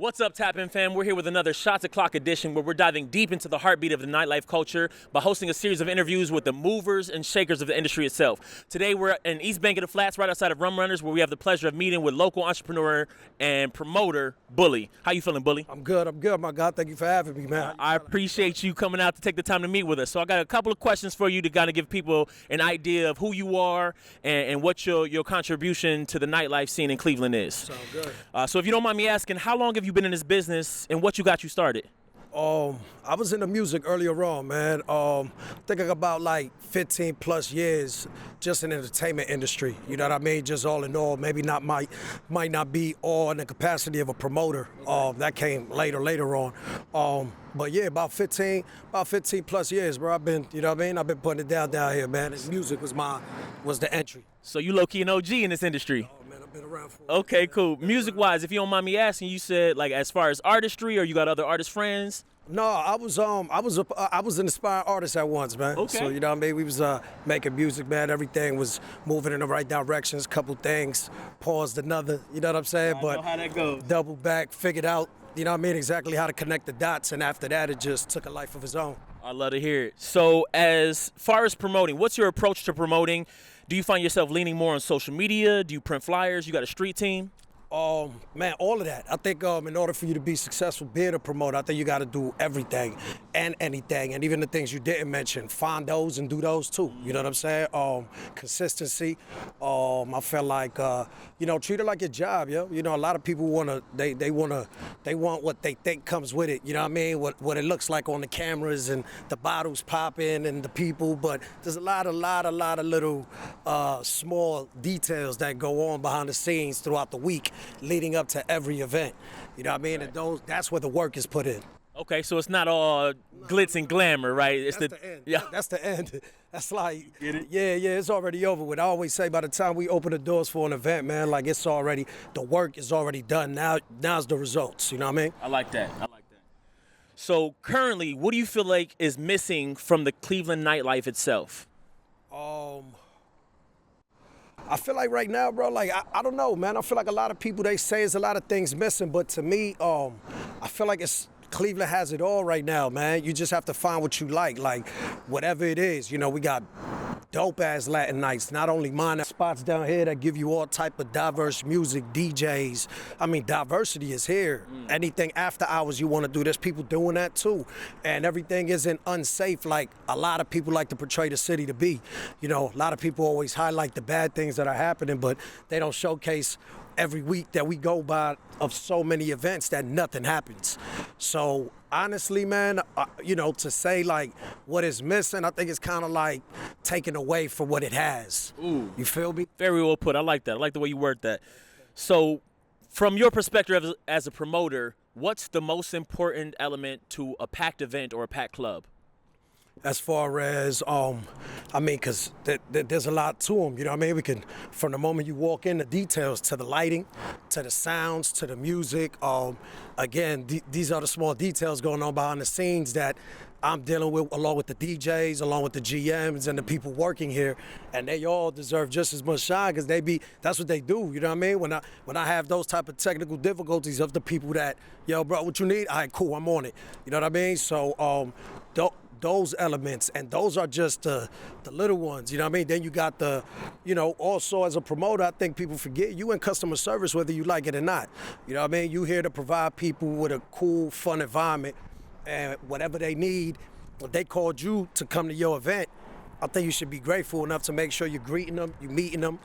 What's up, TappN fam? We're here with another Shots O'Clock edition where we're diving deep into the heartbeat of the nightlife culture by hosting a series of interviews with the movers and shakers of the industry itself. Today, we're in East Bank of the Flats, right outside of Rum Runners, where we have the pleasure of meeting with local entrepreneur and promoter, Bulli. How you feeling, Bulli? I'm good, my God. Thank you for having me, man. I appreciate you coming out to take the time to meet with us. So I got a couple of questions for you to kind of give people an idea of who you are and what your contribution to the nightlife scene in Cleveland is. Sound good. So if you don't mind me asking, how long have you been in this business and what you got you started? I was into music earlier on, man. Thinking about like 15 plus years just in the entertainment industry. You know what I mean? Just all in all, maybe might not be all in the capacity of a promoter. That came later on. But yeah, about 15 plus years, bro. I've been, you know what I mean? I've been putting it down here, man. This music was the entry. So you low-key an OG in this industry. Been around for okay, cool. Music-wise, if you don't mind me asking, you said like as far as artistry, or you got other artist friends? No, I was an inspired artist at once, man. Okay. So you know what I mean? We was making music, man. Everything was moving in the right directions. Couple things, paused another. You know what I'm saying? I know how that goes. Double back, figured out. You know what I mean? Exactly how to connect the dots, and after that, it just took a life of its own. I love to hear it. So as far as promoting, what's your approach to promoting? Do you find yourself leaning more on social media? Do you print flyers? You got a street team? Man, all of that. I think in order for you to be successful being a promoter, I think you got to do everything and anything, and even the things you didn't mention. Find those and do those too. You know what I'm saying? Consistency. I feel like treat it like your job, yo. You know, a lot of people they want what they think comes with it. You know what I mean? What it looks like on the cameras and the bottles popping and the people, but there's a lot of little small details that go on behind the scenes throughout the week, leading up to every event. You know what I mean? Right. And that's where the work is put in. Okay, so it's not all glitz and glamour, right? It's the end. Yeah. That's the end. That's like, Get it? Yeah, it's already over with. I always say by the time we open the doors for an event, man, like the work is already done. Now's the results, you know what I mean? I like that. So currently, what do you feel like is missing from the Cleveland nightlife itself? I feel like right now, bro, like, I don't know, man. I feel like a lot of people, they say there's a lot of things missing, but to me, I feel like Cleveland has it all right now, man. You just have to find what you like whatever it is. You know, we got dope-ass Latin nights, not only mine, spots down here that give you all type of diverse music, DJs. I mean, diversity is here. Anything after hours you want to do, there's people doing that too. And everything isn't unsafe like a lot of people like to portray the city to be. You know, a lot of people always highlight the bad things that are happening, but they don't showcase every week that we go by of so many events that nothing happens. So honestly, man, to say like what is missing, I think it's kind of like taken away from what it has. Ooh. You feel me? Very well put. I like that. I like the way you word that. So from your perspective as a promoter, what's the most important element to a packed event or a packed club? As far as, because there's a lot to them, you know what I mean? We can, from the moment you walk in, the details to the lighting, to the sounds, to the music. Again, these are the small details going on behind the scenes that I'm dealing with, along with the DJs, along with the GMs and the people working here, and they all deserve just as much shine because that's what they do, you know what I mean? When I have those type of technical difficulties of the people that, yo, bro, what you need? All right, cool, I'm on it. You know what I mean? So, those elements, and those are just the little ones, you know what I mean? Then you got also as a promoter, I think people forget you in customer service whether you like it or not. You know what I mean? You here to provide people with a cool, fun environment, and whatever they need, if they called you to come to your event, I think you should be grateful enough to make sure you're greeting them, you're meeting them,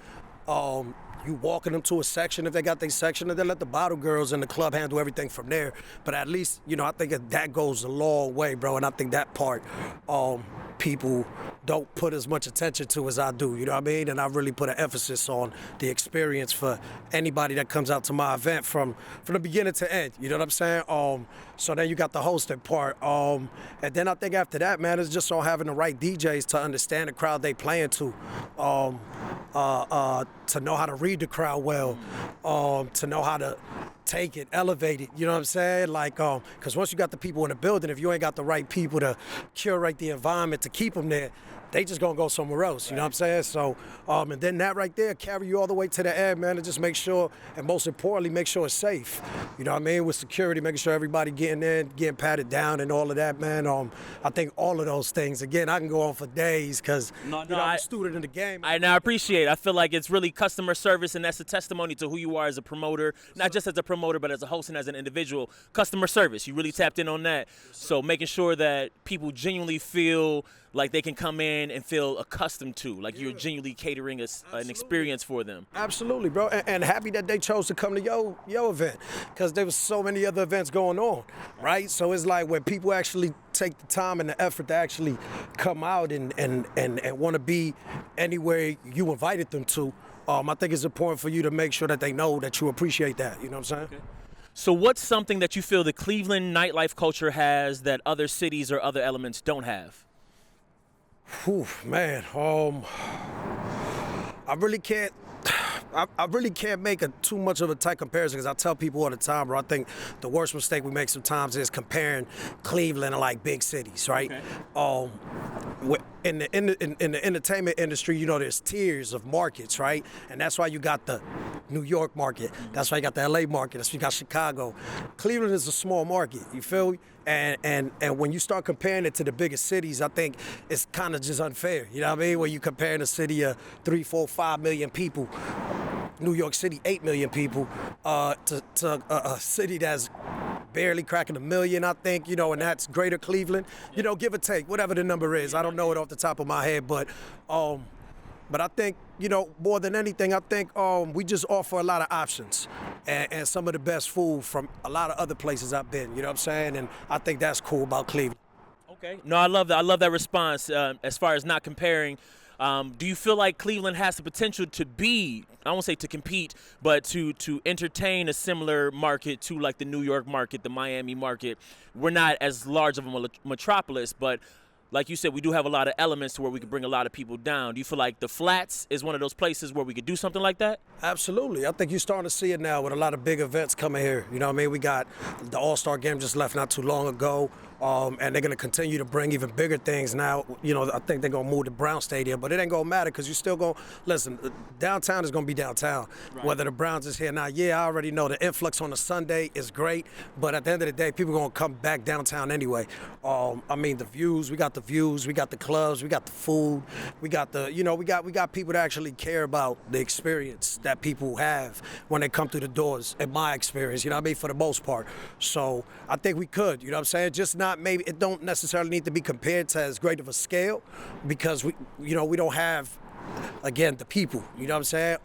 you walking them to a section if they got their section, and then let the bottle girls in the club handle everything from there. But at least, I think that goes a long way, bro. And I think that part, people don't put as much attention to as I do, you know what I mean? And I really put an emphasis on the experience for anybody that comes out to my event from the beginning to end, you know what I'm saying? So then you got the hosting part. And then I think after that, man, it's just on having the right DJs to understand the crowd they playing to. To know how to read the crowd well, to know how to take it, elevate it, you know what I'm saying? Like, because once you got the people in the building, if you ain't got the right people to curate the environment to keep them there, they just gonna go somewhere else, you know what I'm saying? So, and then that right there carry you all the way to the end, man, and just make sure, and most importantly, make sure it's safe. You know what I mean? With security, making sure everybody getting in, getting patted down and all of that, man. I think all of those things, again, I can go on for days because I'm a student in the game. I appreciate it. I feel like it's really customer service, and that's a testimony to who you are as a promoter, not just as a promoter, but as a host and as an individual. Customer service, you really tapped in on that. So making sure that people genuinely feel like they can come in and feel accustomed to, like you're genuinely catering an experience for them. Absolutely, bro, and happy that they chose to come to your event, because there was so many other events going on, right? So it's like when people actually take the time and the effort to actually come out and want to be anywhere you invited them to, I think it's important for you to make sure that they know that you appreciate that, you know what I'm saying? Okay. So what's something that you feel the Cleveland nightlife culture has that other cities or other elements don't have? Whew, man, I really can't make too much of a tight comparison, because I tell people all the time, bro, I think the worst mistake we make sometimes is comparing Cleveland to like big cities, right? Okay. In the entertainment industry, you know, there's tiers of markets, right? And that's why you got the New York market. That's why you got the LA market. That's why you got Chicago. Cleveland is a small market, you feel me? And when you start comparing it to the biggest cities, I think it's kind of just unfair. You know what I mean? When you comparing a city of 3, 4, 5 million people, New York City, 8 million people, to a city that's barely cracking 1 million, I think, you know, and that's Greater Cleveland. You know, give or take, whatever the number is. I don't know it off the top of my head, but I think, you know, more than anything, I think we just offer a lot of options and some of the best food from a lot of other places I've been, you know what I'm saying? And I think that's cool about Cleveland. Okay. No, I love that. I love that response as far as not comparing. Do you feel like Cleveland has the potential to be, I won't say to compete, but to entertain a similar market to like the New York market, the Miami market? We're not as large of a metropolis, but like you said, we do have a lot of elements to where we can bring a lot of people down. Do you feel like the Flats is one of those places where we could do something like that? Absolutely. I think you're starting to see it now with a lot of big events coming here. You know what I mean? We got the All-Star game just left not too long ago. And they're going to continue to bring even bigger things now. You know, I think they're going to move to Brown Stadium, but it ain't going to matter because you're still going to, listen, downtown is going to be downtown. Right. Whether the Browns is here now, yeah, I already know the influx on a Sunday is great, but at the end of the day, people are going to come back downtown anyway. I mean, the views, we got the clubs, we got the food, we got the, you know, we got people that actually care about the experience that people have when they come through the doors, in my experience, you know what I mean, for the most part. So I think we could, you know what I'm saying, just not maybe it don't necessarily need to be compared to as great of a scale because we don't have, again, the people, you know what I'm saying,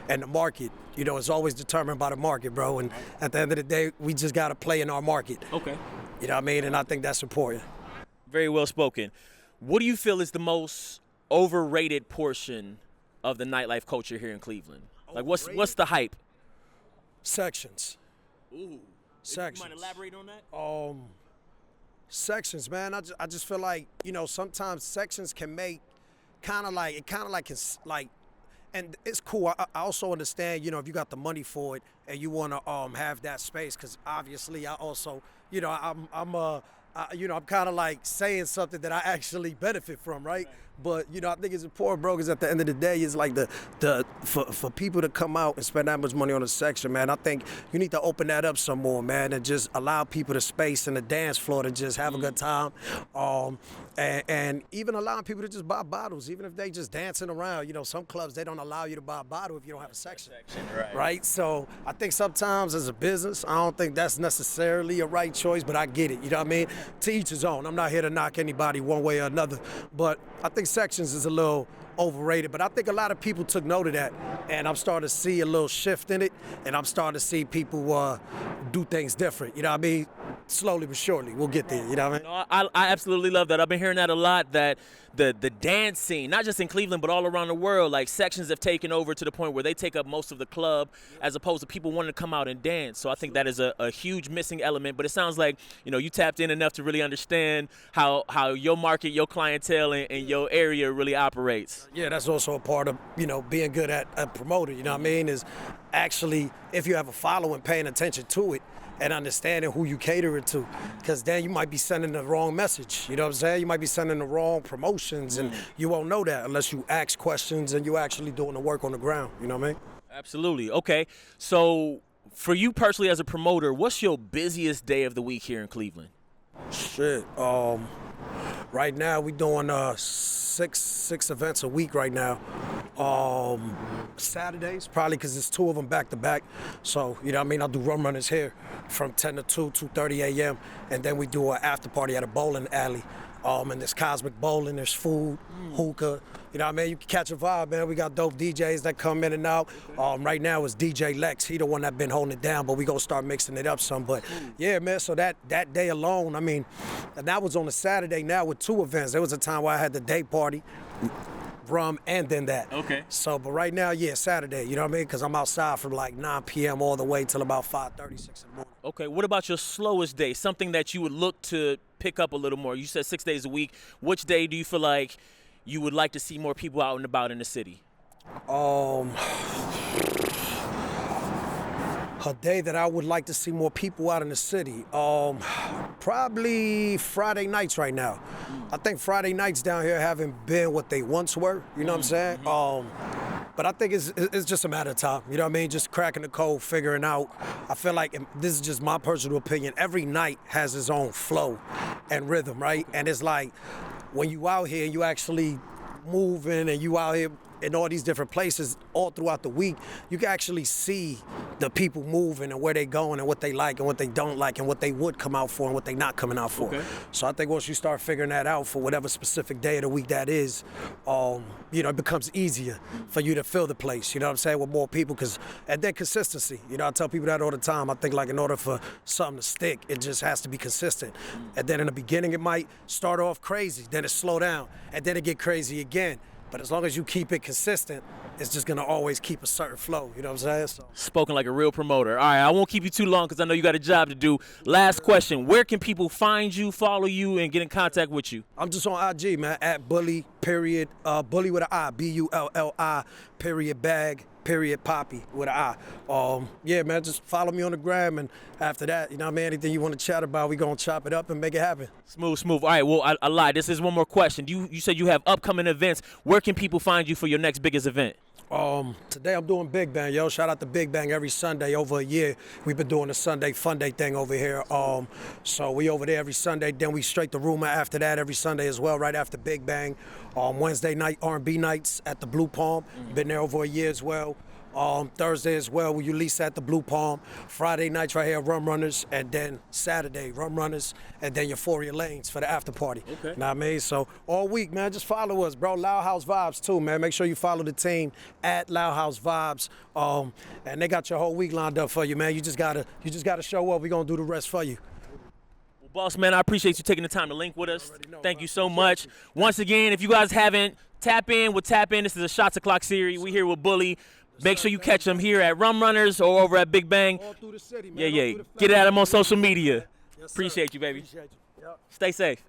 and the market, you know, it's always determined by the market, bro, and at the end of the day, we just got to play in our market. Okay. You know what I mean, and I think that's important. Very well spoken. What do you feel is the most overrated portion of the nightlife culture here in Cleveland? Like, what's the hype? Sections. Ooh. Sections. You might elaborate on that? Sections, man. I just feel like, you know, sometimes sections can make and it's cool. I also understand, you know, if you got the money for it and you want to have that space, because obviously I also, you know, I'm kind of like saying something that I actually benefit from, right? But, you know, I think it's important, bro, because at the end of the day, it's like for people to come out and spend that much money on a section, man, I think you need to open that up some more, man, and just allow people the space and the dance floor to just have a good time. And even allowing people to just buy bottles, even if they just dancing around. You know, some clubs, they don't allow you to buy a bottle if you don't have a section. Right? So I think sometimes as a business, I don't think that's necessarily a right choice, but I get it. You know what I mean? To each his own. I'm not here to knock anybody one way or another, but I think sections is a little overrated, but I think a lot of people took note of that, and I'm starting to see a little shift in it, and I'm starting to see people do things different, you know what I mean? Slowly but surely, we'll get there, you know what I mean? No, I absolutely love that. I've been hearing that a lot, that the dance scene, not just in Cleveland, but all around the world, like sections have taken over to the point where they take up most of the club as opposed to people wanting to come out and dance. So I think that is a huge missing element, but it sounds like, you know, you tapped in enough to really understand how your market, your clientele, and your area really operates. Yeah, that's also a part of, you know, being good at a promoter, you know what I mean, is actually, if you have a following paying attention to it, and understanding who you cater it to. Because then you might be sending the wrong message. You know what I'm saying? You might be sending the wrong promotions, and you won't know that unless you ask questions and you actually doing the work on the ground. You know what I mean? Absolutely. Okay. So for you personally as a promoter, what's your busiest day of the week here in Cleveland? Shit. Right now we doing six events a week right now. Saturdays, probably because it's 2 of them back to back. So, you know what I mean? I'll do rum runners here from 10 to 2:30 a.m. And then we do an after party at a bowling alley. And there's cosmic bowling, there's food, hookah. You know what I mean? You can catch a vibe, man. We got dope DJs that come in and out. Right now it's DJ Lex. He the one that been holding it down, but we gonna start mixing it up some. But yeah, man, so that day alone, I mean, and that was on a Saturday now with 2 events. There was a time where I had the day party, rum, and then that. Okay. So, but right now, yeah, Saturday, you know what I mean? Because I'm outside from like 9 p.m. all the way till about 5:30, 6 in the morning. Okay, what about your slowest day? Something that you would look to pick up a little more. You said 6 days a week. Which day do you feel like you would like to see more people out and about in the city? A day that I would like to see more people out in the city. Probably Friday nights right now. I think Friday nights down here haven't been what they once were. You know what I'm saying? But I think it's just a matter of time. You know what I mean? Just cracking the code, figuring out. I feel like, and this is just my personal opinion, every night has its own flow and rhythm, right? And it's like when you out here and you actually moving and you out here in all these different places all throughout the week, you can actually see the people moving and where they going and what they like and what they don't like and what they would come out for and what they not coming out for. Okay. So I think once you start figuring that out for whatever specific day of the week that is, you know, it becomes easier for you to fill the place, you know what I'm saying, with more people. And then consistency. You know, I tell people that all the time. I think like in order for something to stick, it just has to be consistent. And then in the beginning, it might start off crazy, then it slow down, and then it get crazy again. But as long as you keep it consistent, it's just gonna always keep a certain flow. You know what I'm saying? So. Spoken like a real promoter. All right, I won't keep you too long because I know you got a job to do. Last question: where can people find you, follow you, and get in contact with you? I'm just on IG, man. At Bulli, period. Bulli with an I. Bulli, period, bag. Period, Poppy with an I. Yeah, man, just follow me on the gram, and after that, you know what I mean, anything you want to chat about, we gonna chop it up and make it happen. Smooth. All right, well, I lied. This is one more question. You said you have upcoming events. Where can people find you for your next biggest event? Today I'm doing Big Bang, yo. Shout out to Big Bang every Sunday over a year. We've been doing the Sunday Fun Day thing over here. So we over there every Sunday. Then we straight to Rumor after that every Sunday as well, right after Big Bang. Wednesday night R&B nights at the Blue Palm. Been there over a year as well. Thursday as well, we release at the Blue Palm. Friday nights right here, Rum Runners, and then Saturday, Rum Runners, and then Euphoria Lanes for the after party. Okay. Know what I mean? So all week, man, just follow us, bro. LoudHouse Vibes too, man. Make sure you follow the team at LoudHouse Vibes. And they got your whole week lined up for you, man. You just gotta show up. We're gonna do the rest for you. Well, boss man, I appreciate you taking the time to link with us. Thank you so much. Once again, if you guys haven't, tap in with TappN. This is a Shots O'Clock series. We here with Bulli. Make sure you catch them here at Rum Runners or over at Big Bang. All through the city, man. Yeah. Get at them on social media. Appreciate you, baby. Appreciate you. Yep. Stay safe.